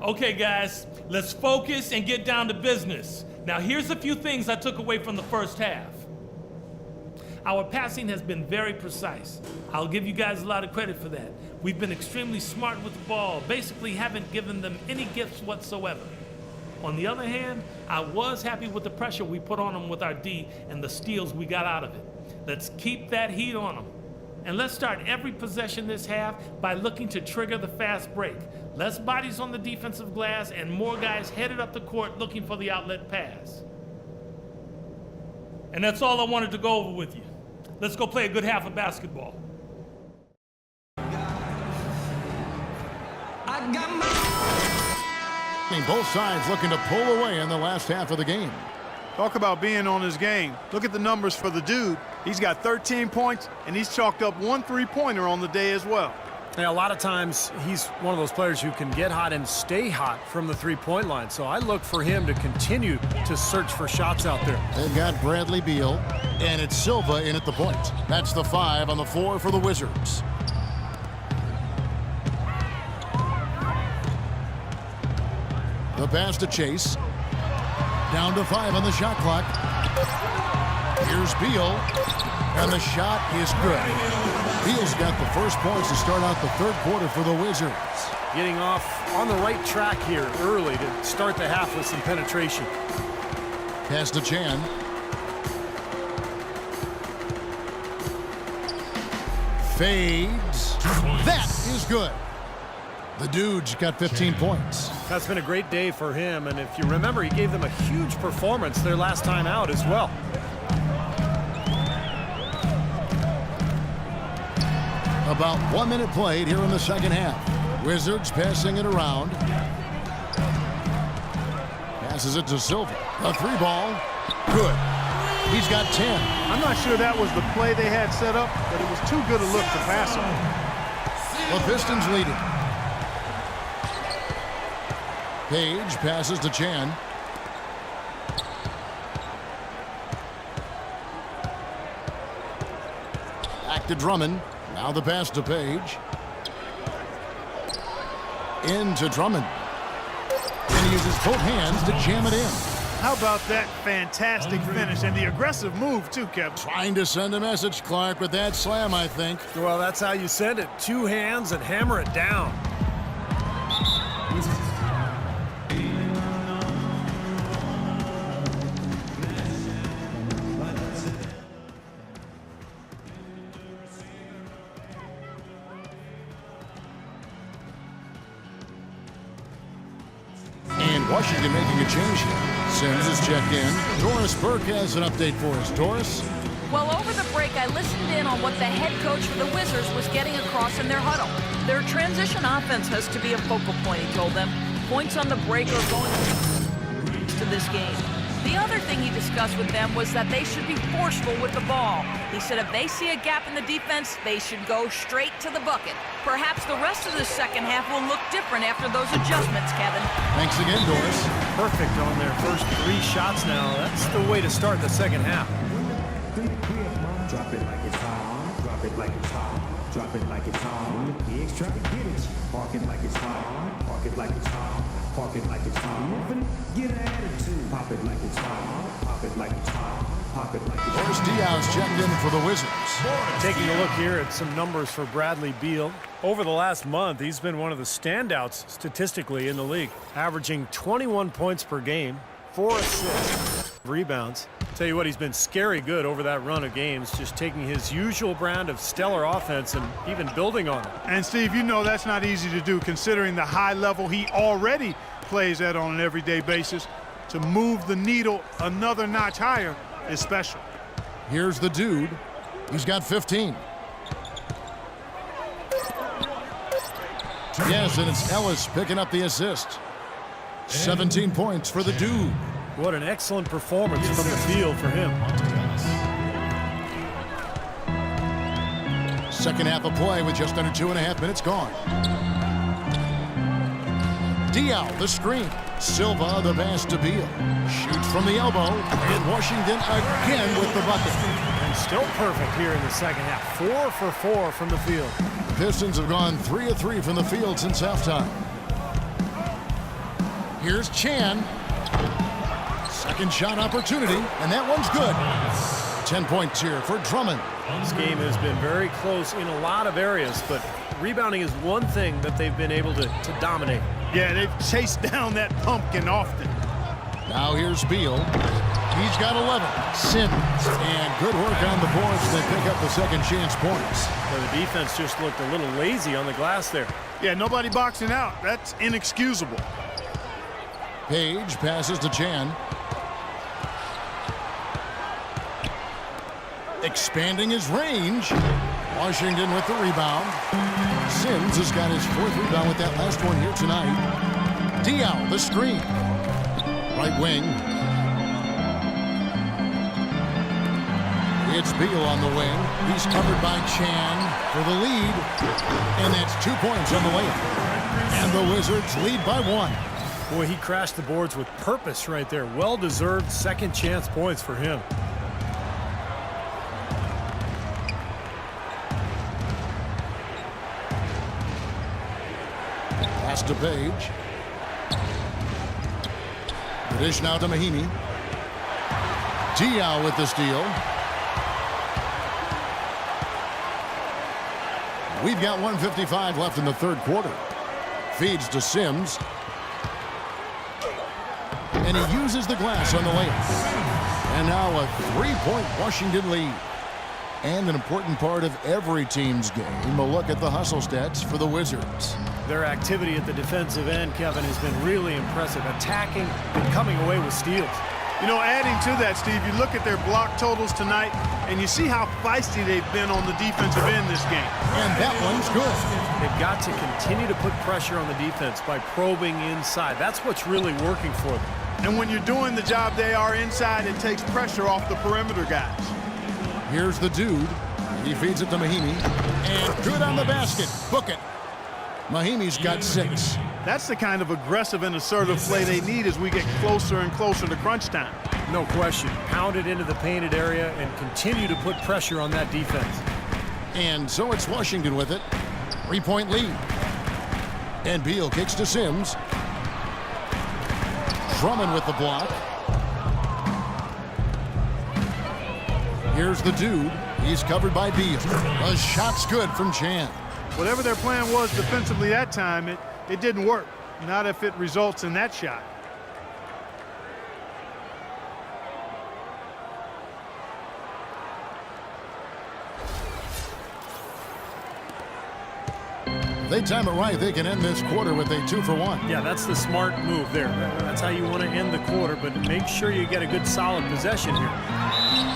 Okay, guys, let's focus and get down to business. Now, here's a few things I took away from the first half. Our passing has been very precise. I'll give you guys a lot of credit for that. We've been extremely smart with the ball, basically haven't given them any gifts whatsoever. On the other hand, I was happy with the pressure we put on them with our D and the steals we got out of it. Let's keep that heat on them. And let's start every possession this half by looking to trigger the fast break. Less bodies on the defensive glass and more guys headed up the court looking for the outlet pass. And that's all I wanted to go over with you. Let's go play a good half of basketball. Both sides looking to pull away in the last half of the game. Talk about being on his game. Look at the numbers for the dude. He's got 13 points, and he's chalked up 1 3-pointer on the day as well. Yeah, a lot of times he's one of those players who can get hot and stay hot from the three-point line. So I look for him to continue to search for shots out there. They've got Bradley Beal, and it's Silva in at the point. That's the 5 on the floor for the Wizards. The pass to Chase. Down to 5 on the shot clock. Here's Beal, and the shot is good. Beal's got the first points to start out the third quarter for the Wizards. Getting off on the right track here early to start the half with some penetration. Pass to Chan. Fades. That is good. The dude's got 15 points. That's been a great day for him, and if you remember, he gave them a huge performance their last time out as well. About 1 minute played here in the second half. Wizards passing it around. Passes it to Silva. A 3-ball. Good. He's got 10. I'm not sure that was the play they had set up, but it was too good a look to pass on. The Pistons leading. Page passes to Chan. Back to Drummond. Now the pass to Page. Into Drummond. And he uses both hands to jam it in. How about that fantastic finish and the aggressive move too, Kevin? Trying to send a message, Clark, with that slam, I think. Well, that's how you send it. 2 hands and hammer it down. Washington making a change here. Sims is checked in. Doris Burke has an update for us. Doris? Well, over the break, I listened in on what the head coach for the Wizards was getting across in their huddle. Their transition offense has to be a focal point, he told them. Points on the break are going to this game. The other thing he discussed with them was that they should be forceful with the ball. He said if they see a gap in the defense, they should go straight to the bucket. Perhaps the rest of the second half will look different after those adjustments, Kevin. Thanks again, Doris. Perfect on their first 3 shots now. That's the way to start the second half. Drop it like it's hot. Drop it like it's hot. Drop it like it's hot. Pigs try to get it. Park it like it's hot. Park it like it's hot. Park it like it's hot. Get an attitude. Pop it like it's hot. Pop it like it's hot. Pop it like it's hot. Doris Diaz checked in for the Wizards. Taking a look here at some numbers for Bradley Beal. Over the last month, he's been one of the standouts statistically in the league, averaging 21 points per game, 4 assists, rebounds. Tell you what, he's been scary good over that run of games, just taking his usual brand of stellar offense and even building on it. And Steve, you know that's not easy to do considering the high level he already plays at on an everyday basis. To move the needle another notch higher is special. Here's the dude. He's got 15. Yes, and it's Ellis picking up the assist. 17 points for the dude. What an excellent performance from the field for him. Second half of play with just under 2.5 minutes gone. Diaw, the screen. Silva, the pass to Beal. Shoots from the elbow. And Washington again with the bucket. And still perfect here in the second half. 4 for 4 from the field. The Pistons have gone 3 of 3 from the field since halftime. Here's Chan. Second shot opportunity, and that one's good. 10 points here for Drummond. This game has been very close in a lot of areas, but rebounding is one thing that they've been able to dominate. Yeah, they've chased down that pumpkin often. Now here's Beal. He's got 11. Sims. And good work on the boards. They pick up the second chance points. So the defense just looked a little lazy on the glass there. Yeah, nobody boxing out. That's inexcusable. Page passes to Chan. Expanding his range. Washington with the rebound. Sims has got his 4th rebound with that last one here tonight. Diaw, the screen. Right wing. It's Beal on the wing. He's covered by Chan for the lead. And that's 2 points on the layup. And the Wizards lead by 1. Boy, he crashed the boards with purpose right there. Well-deserved second chance points for him. Pass to Page. The dish now to Mahinmi. Diaw with the steal. We've got 1:55 left in the third quarter. Feeds to Sims. And he uses the glass on the layup. And now a 3-point Washington lead. And an important part of every team's game, a look at the hustle stats for the Wizards. Their activity at the defensive end, Kevin, has been really impressive. Attacking and coming away with steals. You know, adding to that, Steve, you look at their block totals tonight, and you see how feisty they've been on the defensive end this game. And that one's good. They've got to continue to put pressure on the defense by probing inside. That's what's really working for them. And when you're doing the job they are inside, it takes pressure off the perimeter guys. Here's the dude. He feeds it to Mahinmi. And good on the basket. Book it. Mahimi's got 6. That's the kind of aggressive and assertive play they need as we get closer and closer to crunch time. No question. Pound it into the painted area and continue to put pressure on that defense. And so it's Washington with it. 3-point lead. And Beal kicks to Sims. Drummond with the block. Here's the dude. He's covered by Beal. A shot's good from Chan. Whatever their plan was defensively that time, it didn't work. Not if it results in that shot. They time it right, they can end this quarter with a 2-for-1. Yeah, that's the smart move there. That's how you want to end the quarter, but make sure you get a good solid possession here.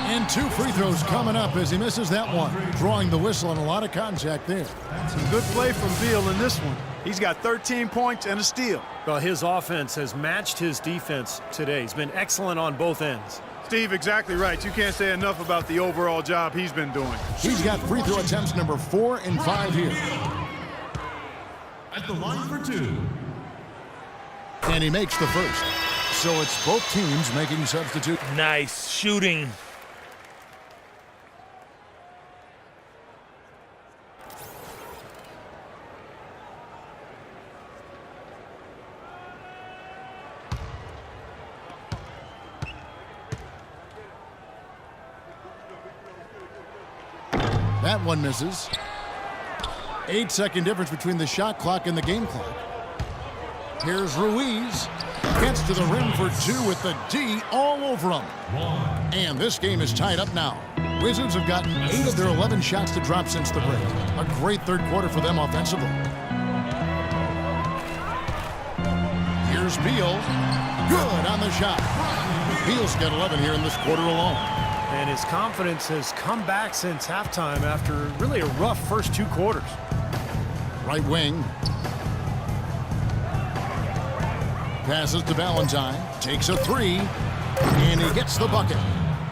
And 2 free throws coming up as he misses that one. Drawing the whistle and a lot of contact there. Some good play from Beal in this one. He's got 13 points and a steal. Well, his offense has matched his defense today. He's been excellent on both ends. Steve, exactly right. You can't say enough about the overall job he's been doing. He's got free throw attempts number 4 and 5 here. At the line for 2. And he makes the first. So it's both teams making substitute. Nice shooting. That one misses. 8-second difference between the shot clock and the game clock. Here's Ruiz. Gets to the rim for 2 with the D all over him. And this game is tied up now. Wizards have gotten 8 of their 11 shots to drop since the break. A great third quarter for them offensively. Here's Beal. Good on the shot. Beal's got 11 here in this quarter alone. And his confidence has come back since halftime after really a rough first 2 quarters. Right wing. Passes to Valentine. Takes a 3. And he gets the bucket.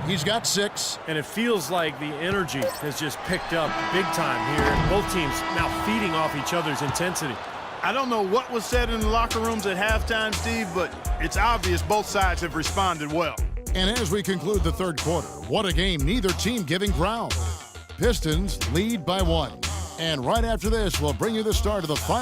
He's got 6. And it feels like the energy has just picked up big time here. And both teams now feeding off each other's intensity. I don't know what was said in the locker rooms at halftime, Steve, but it's obvious both sides have responded well. And as we conclude the third quarter, what a game, neither team giving ground. Pistons lead by 1. And right after this, we'll bring you the start of the final.